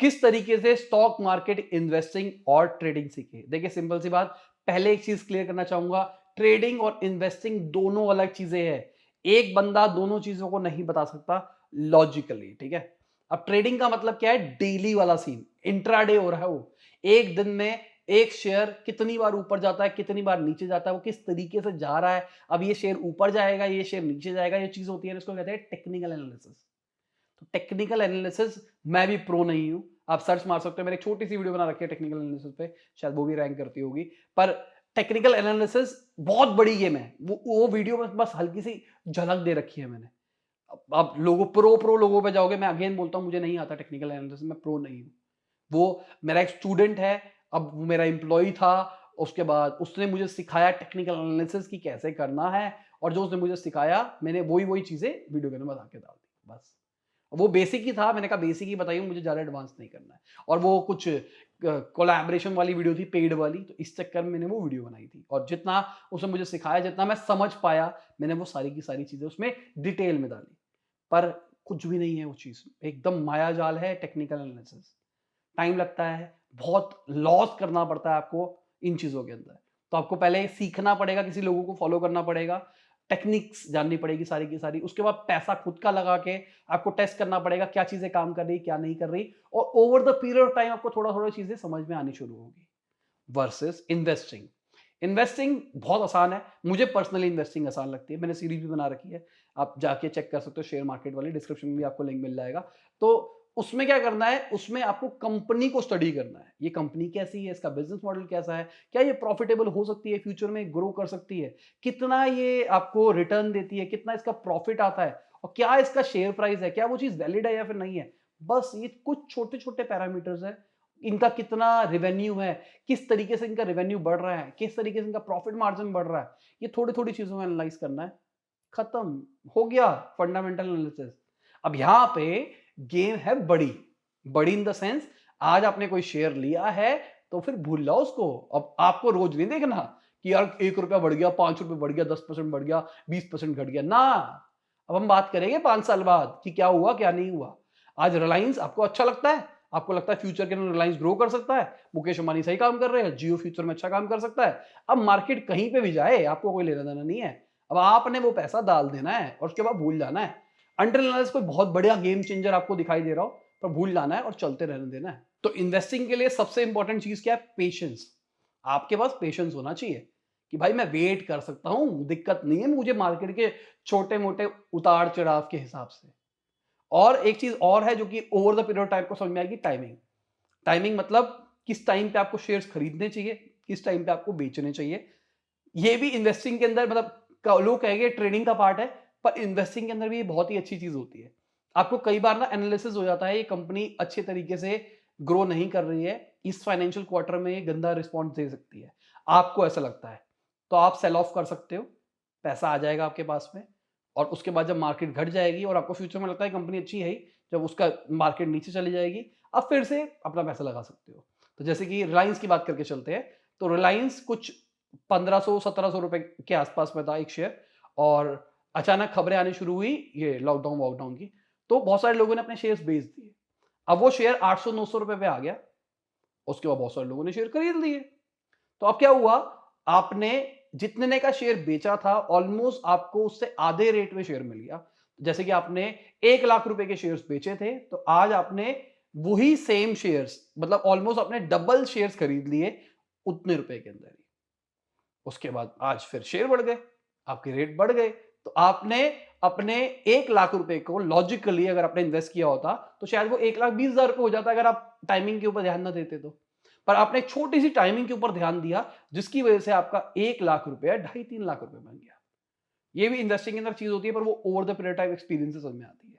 किस तरीके से स्टॉक मार्केट इन्वेस्टिंग और ट्रेडिंग सीखे। देखिए सिंपल सी बात, पहले एक चीज क्लियर करना चाहूंगा, ट्रेडिंग और इन्वेस्टिंग दोनों अलग चीजें हैं। एक बंदा दोनों चीजों को नहीं बता सकता लॉजिकली, ठीक है। अब ट्रेडिंग का मतलब क्या है, डेली वाला सीन, इंट्राडे हो रहा है वो, एक दिन में एक शेयर कितनी बार ऊपर जाता है, कितनी बार नीचे जाता है, वो किस तरीके से जा रहा है, अब ये शेयर ऊपर जाएगा, ये शेयर नीचे जाएगा, ये चीज होती है, इसको कहते हैं टेक्निकल एनालिसिस। तो टेक्निकल एनालिसिस मैं भी प्रो नहीं हूं, आप सर्च मार सकते हो, मैंने एक छोटी सी वीडियो बना रखी है टेक्निकल एनालिसिस पे, शायद वो भी रैंक करती होगी। पर टेक्निकल एनालिसिस बहुत बड़ी गेम है, वो वीडियो में बस हल्की सी झलक दे रखी है मैंने। अब लोगों प्रो लोगों पे जाओगे, मैं अगेन बोलता हूं मुझे नहीं आता टेक्निकल एनालिसिस, मैं प्रो नहीं हूं। वो मेरा एक स्टूडेंट है, अब वो मेरा एम्प्लॉय था, उसके बाद उसने मुझे सिखाया टेक्निकल एनालिसिस की कैसे करना है, और जो उसने मुझे सिखाया मैंने वही वही चीजें वीडियो के अंदर बता के डाल दी बस। वो बेसिक ही था, मैंने कहा बेसिक ही बताइए, मुझे ज्यादा एडवांस नहीं करना है। और वो कुछ कोलैबोरेशन वाली वीडियो थी, पेड वाली, तो इस चक्कर में मैंने वो वीडियो बनाई थी, और जितना उसने मुझे सिखाया, जितना मैं समझ पाया, मैंने वो सारी की सारी चीजें उसमें डिटेल में डाली। पर कुछ भी नहीं है वो चीज, एकदम माया जाल है टेक्निकल एनालिसिस। टाइम लगता है, बहुत लॉस करना पड़ता है आपको इन चीजों के अंदर। तो आपको पहले सीखना पड़ेगा, किसी लोगों को फॉलो करना पड़ेगा, टेक्निक्स जाननी पड़ेगी सारी की सारी, उसके बाद पैसा खुद का लगा के आपको टेस्ट करना पड़ेगा क्या चीजें काम कर रही, क्या नहीं कर रही, और over the period of time आपको थोड़ा थोड़ा चीजें समझ में आनी शुरू होगी। वर्सेस इन्वेस्टिंग, इन्वेस्टिंग बहुत आसान है, मुझे पर्सनली इन्वेस्टिंग आसान लगती है, मैंने सीरीज भी बना रखी है, आप जाके चेक कर सकते हो, शेयर मार्केट वाली, डिस्क्रिप्शन में भी आपको लिंक मिल जाएगा। तो उसमें क्या करना है, उसमें आपको कंपनी को स्टडी करना है, ये कंपनी कैसी है, इसका बिजनेस मॉडल कैसा है, क्या ये प्रॉफिटेबल हो सकती है, फ्यूचर में ग्रो कर सकती है, कितना ये आपको रिटर्न देती है, कितना इसका प्रॉफिट आता है, और क्या इसका शेयर प्राइस है, क्या वो चीज वैलिड है या फिर नहीं है। बस ये कुछ छोटे छोटे पैरामीटर्स है, इनका कितना रेवेन्यू है, किस तरीके से इनका रेवेन्यू बढ़ रहा है, किस तरीके से इनका प्रॉफिट मार्जिन बढ़ रहा है, ये थोड़ी थोड़ी चीजों में एनालाइज करना है, खत्म हो गया फंडामेंटल एनालिसिस। अब यहां पे गेम है बड़ी, बड़ी इन द सेंस, आज आपने कोई शेयर लिया है तो फिर भूल जाओ उसको। अब आपको रोज नहीं देखना कि यार 1 रुपया बढ़ गया, 5 रुपए बढ़ गया, 10% बढ़ गया, 20% घट गया ना। अब हम बात करेंगे 5 साल बाद कि क्या हुआ क्या नहीं हुआ। आज रिलायंस आपको अच्छा लगता है, आपको लगता है फ्यूचर के अंदर रिलायंस ग्रो कर सकता है, मुकेश अंबानी सही काम कर रहे हैं, जियो फ्यूचर में अच्छा काम कर सकता है। अब मार्केट कहीं पे भी जाए आपको कोई लेना देना नहीं है, अब आपने वो पैसा डाल देना है और उसके बाद भूल जाना है। अंटिल अनलेस कोई बहुत बढ़िया गेम चेंजर आपको दिखाई दे रहा हो, पर भूल जाना है और चलते रहने देना है। तो इन्वेस्टिंग के लिए सबसे इंपॉर्टेंट चीज क्या है, पेशेंस। आपके पास पेशेंस होना चाहिए कि भाई मैं वेट कर सकता हूं, दिक्कत नहीं है मुझे मार्केट के छोटे मोटे उतार चढ़ाव के हिसाब से। और एक चीज और है जो कि ओवर द पीरियड टाइम को समझ में आएगी, टाइमिंग। टाइमिंग मतलब किस टाइम पे आपको शेयर्स खरीदने चाहिए, किस टाइम पे आपको बेचने चाहिए। ये भी इन्वेस्टिंग के अंदर, मतलब लोग कहेंगे ट्रेडिंग का पार्ट है, पर इन्वेस्टिंग के अंदर भी ये बहुत ही अच्छी चीज होती है। आपको कई बार ना एनालिसिस हो जाता है ये कंपनी अच्छे तरीके से ग्रो नहीं कर रही है, इस फाइनेंशियल क्वार्टर में ये गंदा रिस्पॉन्स दे सकती है, आपको ऐसा लगता है, तो आप सेल ऑफ कर सकते हो, पैसा आ जाएगा आपके पास में। और उसके बाद जब मार्केट घट जाएगी और आपको फ्यूचर में लगता है कंपनी अच्छी है ही, जब उसका मार्केट नीचे चली जाएगी, आप फिर से अपना पैसा लगा सकते हो। तो जैसे कि रिलायंस की बात करके चलते हैं, तो रिलायंस कुछ 1500-1700 रुपए के आसपास में था एक शेयर, और अचानक खबरें आनी शुरू हुई ये लॉकडाउन वॉकडाउन की, तो बहुत सारे लोगों ने अपने शेयर्स बेच दिए। अब वो शेयर 800-900 रुपए पे आ गया, उसके बाद बहुत सारे लोगों ने शेयर खरीद लिए। तो अब क्या हुआ, आपने जितने का शेयर बेचा था ऑलमोस्ट आपको उससे आधे रेट में शेयर मिल गया। जैसे कि आपने 1 लाख रुपए के शेयर्स बेचे थे, तो आज आपने वही सेम शेयर्स, मतलब ऑलमोस्ट आपने डबल शेयर्स खरीद लिए उतने रुपए के अंदर ही। उसके बाद आज फिर शेयर बढ़ गए, आपके रेट बढ़ गए, तो आपने अपने 1 लाख रुपए को लॉजिकली अगर आपने इन्वेस्ट किया होता तो शायद वो 1,20,000 रुपए हो जाता अगर आप टाइमिंग के ऊपर ध्यान ना देते तो। पर आपने एक छोटी सी टाइमिंग के ऊपर ध्यान दिया, जिसकी वजह से आपका 1 लाख रुपया 2.5-3 लाख रुपए बन गया। ये भी इन्वेस्टिंग के अंदर चीज होती है, पर वो over the period time experience से समझ में आती है।